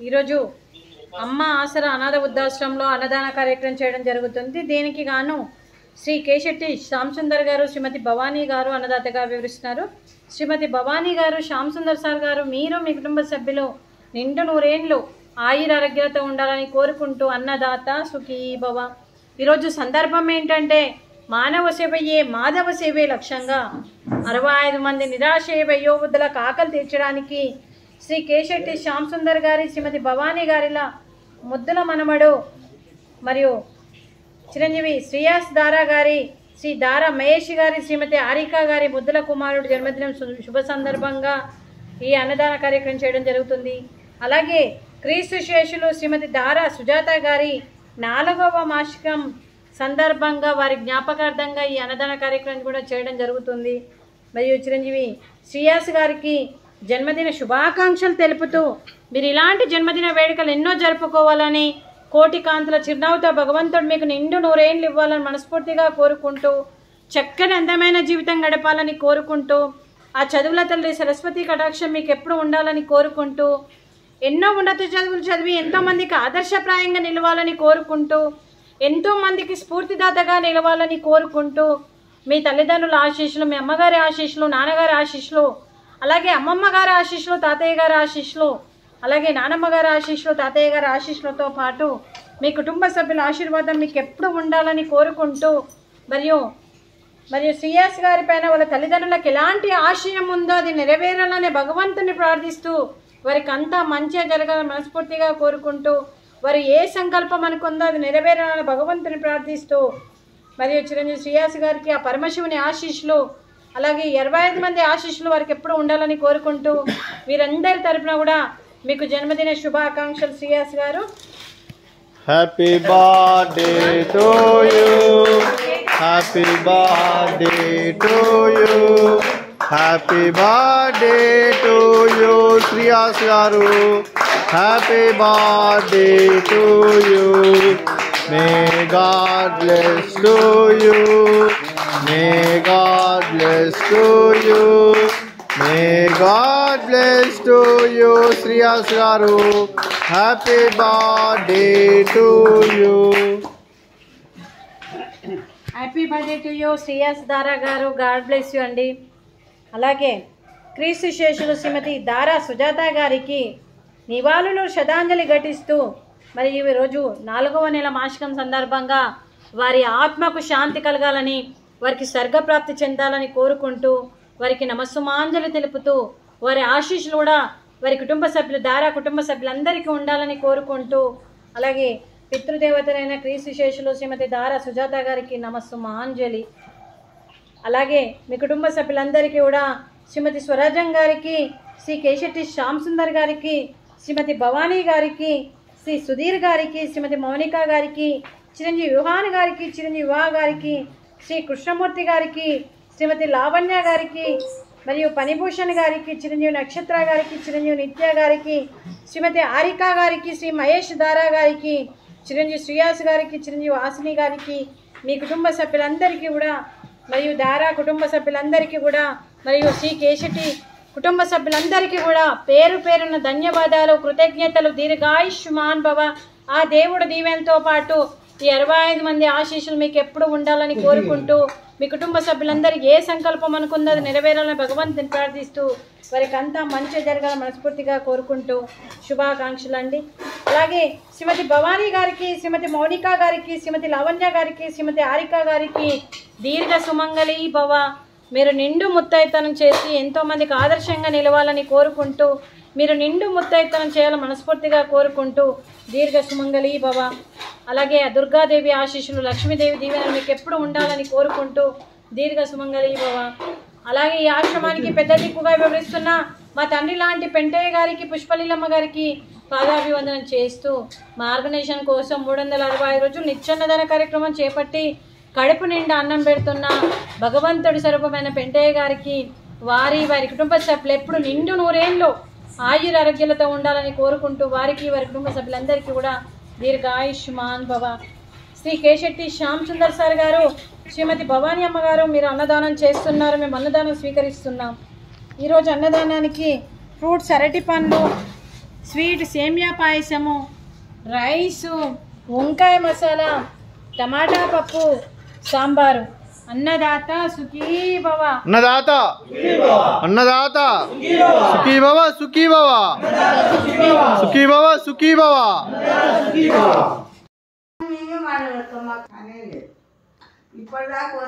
ఈరోజు అమ్మ ఆసరా అనాథ వృద్ధాశ్రమంలో అన్నదాన కార్యక్రమం చేయడం జరుగుతుంది. దీనికి గాను శ్రీ కేశెట్టి శ్యామ్ సుందర్ గారు, శ్రీమతి భవానీ గారు అన్నదాతగా వివరిస్తున్నారు. శ్రీమతి భవానీ గారు, శ్యామ్ సుందర్ సార్ గారు, మీరు మీ కుటుంబ సభ్యులు నిండు నూరేండ్లు ఆయురారోగ్యాలతో ఉండాలని కోరుకుంటూ అన్నదాత సుఖీ భవ. ఈరోజు సందర్భం ఏంటంటే మానవ సేవయే మాధవ సేవే లక్ష్యంగా 65 మంది నిరాశ్రయ వయోవృద్ధులకు ఆకలి తీర్చడానికి శ్రీ కేశెట్టి శ్యామ్ సుందర్ గారి, శ్రీమతి భవానీ గారిల ముద్దుల మనమడు మరియు చిరంజీవి శ్రీయాస్ దారా గారి, శ్రీ దారా మహేష్ గారి, శ్రీమతి ఆరికా గారి ముద్దుల కుమారుడు జన్మదినం శుభ సందర్భంగా ఈ అన్నదాన కార్యక్రమం చేయడం జరుగుతుంది. అలాగే క్రీస్తు శేషులు శ్రీమతి దారా సుజాత గారి 4వ వార్షికం సందర్భంగా వారి జ్ఞాపకార్థంగా ఈ అన్నదాన కార్యక్రమం కూడా చేయడం జరుగుతుంది. మరియు చిరంజీవి శ్రీయాస్ గారికి జన్మదిన శుభాకాంక్షలు తెలుపుతూ మీరు ఇలాంటి జన్మదిన వేడుకలు ఎన్నో జరుపుకోవాలని, కోటి కాంతుల చిరునవ్వుతో భగవంతుడు మీకు నిండు నూరేళ్ళు ఇవ్వాలని మనస్ఫూర్తిగా కోరుకుంటూ, చక్కని అందమైన జీవితం గడపాలని కోరుకుంటూ, ఆ చదువుల తల్లి సరస్వతి కటాక్షం మీకు ఎప్పుడు ఉండాలని కోరుకుంటూ, ఎన్నో ఉన్నత చదువులు చదివి ఎంతోమందికి ఆదర్శప్రాయంగా నిలవాలని కోరుకుంటూ, ఎంతోమందికి స్ఫూర్తిదాతగా నిలవాలని కోరుకుంటూ, మీ తల్లిదండ్రుల ఆశీస్సులు, మీ అమ్మగారి ఆశీస్సులు, నాన్నగారి ఆశీస్సులు, అలాగే అమ్మమ్మ గారి ఆశీస్సులు, తాతయ్య గారి ఆశీస్సులు, అలాగే నానమ్మ గారి ఆశీస్సులు, తాతయ్య గారి ఆశీస్సులతో పాటు మీ కుటుంబ సభ్యుల ఆశీర్వాదం మీకు ఎప్పుడు ఉండాలని కోరుకుంటూ, మరియు శ్రీయాస్ గారి పైన వాళ్ళ తల్లిదండ్రులకు ఎలాంటి ఆశయం ఉందో అది నెరవేరాలని భగవంతుని ప్రార్థిస్తూ, వారికి అంతా మంచిగా జరగాలని మనస్ఫూర్తిగా కోరుకుంటూ, వారు ఏ సంకల్పం అనుకుందో అది నెరవేరాలని భగవంతుని ప్రార్థిస్తూ, మరియు చిరంజీవి శ్రీయాస్ గారికి ఆ పరమశివుని ఆశీస్సులు, అలాగే 25 మంది ఆశీస్సులు వారికి ఎప్పుడు ఉండాలని కోరుకుంటూ, వీరందరి తరపున కూడా మీకు జన్మదిన శుభాకాంక్షలు. శ్రీయాస్ గారు, happy birthday to you, happy birthday to you, happy birthday to you Shreyas గారు, happy birthday to you. May God bless to you, may God bless to you, may God bless to you Shreyas గారు, happy birthday to you. Happy birthday to you Shreyas Dara గారు, God bless you అండి. అలాగే క్రీస్తు శేషులు శ్రీమతి దారా సుజాత గారికి నివాళులు శ్రద్ధాంజలి ఘటిస్తూ, మరి ఈరోజు 4వ నెల మాసికం సందర్భంగా వారి ఆత్మకు శాంతి కలగాలని, వారికి స్వర్గప్రాప్తి చెందాలని కోరుకుంటూ, వారికి నమస్సుమాంజలి తెలుపుతూ, వారి ఆశీస్సులు కూడా వారి కుటుంబ సభ్యులు, దారా కుటుంబ సభ్యులందరికీ ఉండాలని కోరుకుంటూ, అలాగే పితృదేవతలైన క్రీస్తు శేషులు శ్రీమతి దారా సుజాత గారికి నమస్సుమాంజలి. అలాగే మీ కుటుంబ సభ్యులందరికీ కూడా శ్రీమతి స్వరాజం గారికి, శ్రీ కేశెట్టి శ్యామ్ సుందర్ గారికి, శ్రీమతి భవానీ గారికి, శ్రీ సుధీర్ గారికి, శ్రీమతి మౌనిక గారికి, చిరంజీవి యుహాన్ గారికి, చిరంజీవి వివాహ గారికి, శ్రీ కృష్ణమూర్తి గారికి, శ్రీమతి లావణ్య గారికి, మరియు పనిభూషణ్ గారికి, చిరంజీవి నక్షత్ర గారికి, చిరంజీవి నిత్య గారికి, శ్రీమతి ఆరికా గారికి, శ్రీ మహేష్ దారా గారికి, చిరంజీవి శ్రీయాస్ గారికి, చిరంజీవి వాసిని గారికి, మీ కుటుంబ సభ్యులందరికీ కూడా, మరియు దారా కుటుంబ సభ్యులందరికీ కూడా, మరియు శ్రీ కేశెట్టి కుటుంబ సభ్యులందరికీ కూడా పేరు పేరున ధన్యవాదాలు, కృతజ్ఞతలు. దీర్ఘాయుష్మాన్ భవ. ఆ దేవుడు దీవెనతో పాటు ఈ 65 మంది ఆశీస్సులు మీకు ఎప్పుడు ఉండాలని కోరుకుంటూ, మీ కుటుంబ సభ్యులందరికీ ఏ సంకల్పం అనుకుందో అది నెరవేరాలని భగవంతుని ప్రార్థిస్తూ, వారికి అంతా మంచి జరగాలని మనస్ఫూర్తిగా కోరుకుంటూ శుభాకాంక్షలు అండి. అలాగే శ్రీమతి భవానీ గారికి, శ్రీమతి మౌనిక గారికి, శ్రీమతి లావణ్య గారికి, శ్రీమతి ఆరికా గారికి దీర్ఘ సుమంగళి భవ. మీరు నిండు ముత్తైతనం చేసి ఎంతోమందికి ఆదర్శంగా నిలవాలని కోరుకుంటూ, మీరు నిండు ముత్తైతనం చేయాలని మనస్ఫూర్తిగా కోరుకుంటూ దీర్ఘ సుమంగళి భవ. అలాగే దుర్గాదేవి ఆశీస్సులు, లక్ష్మీదేవి దీవెనలు మీకు ఎప్పుడు ఉండాలని కోరుకుంటూ దీర్ఘ సుమంగళి భవ. అలాగే ఈ ఆశ్రమానికి పెద్ద దిక్కుగా వివరిస్తున్న మా తండ్రి లాంటి పెంటయ్య గారికి, పుష్పలీలమ్మ గారికి పాదాభివందనం చేస్తూ, మా ఆర్గనైజేషన్ కోసం 365 రోజులు నిత్యాన్నదాన కార్యక్రమం చేపట్టి కడుపు నిండా అన్నం పెడుతున్న భగవంతుడి స్వరూపమైన పెంటయ్య గారికి, వారి కుటుంబ సభ్యులు ఎప్పుడు నిండు నూరేళ్ళు ఆయురారోగ్యాలతో ఉండాలని కోరుకుంటూ, వారికి వారి కుటుంబ సభ్యులందరికీ కూడా దీర్ఘాయుష్మాన్ భవ. శ్రీ కేశెట్టి శ్యామ్ సుందర్ సార్ గారు, శ్రీమతి భవానీ అమ్మ గారు, మీరు అన్నదానం చేస్తున్నారు, మేము అన్నదానం స్వీకరిస్తున్నాం. ఈరోజు అన్నదానానికి ఫ్రూట్స్, అరటి పండ్లు, స్వీట్ సేమియా పాయసము, రైసు, వంకాయ మసాలా, టమాటా పప్పు, సాంబారు. అన్నదాత సుఖీ భవ. అన్నదాత అన్నదాత సుఖీ భవ సుఖీ భవ సుఖీ భవ సుఖీ భవ. ఇప్పటిదాకా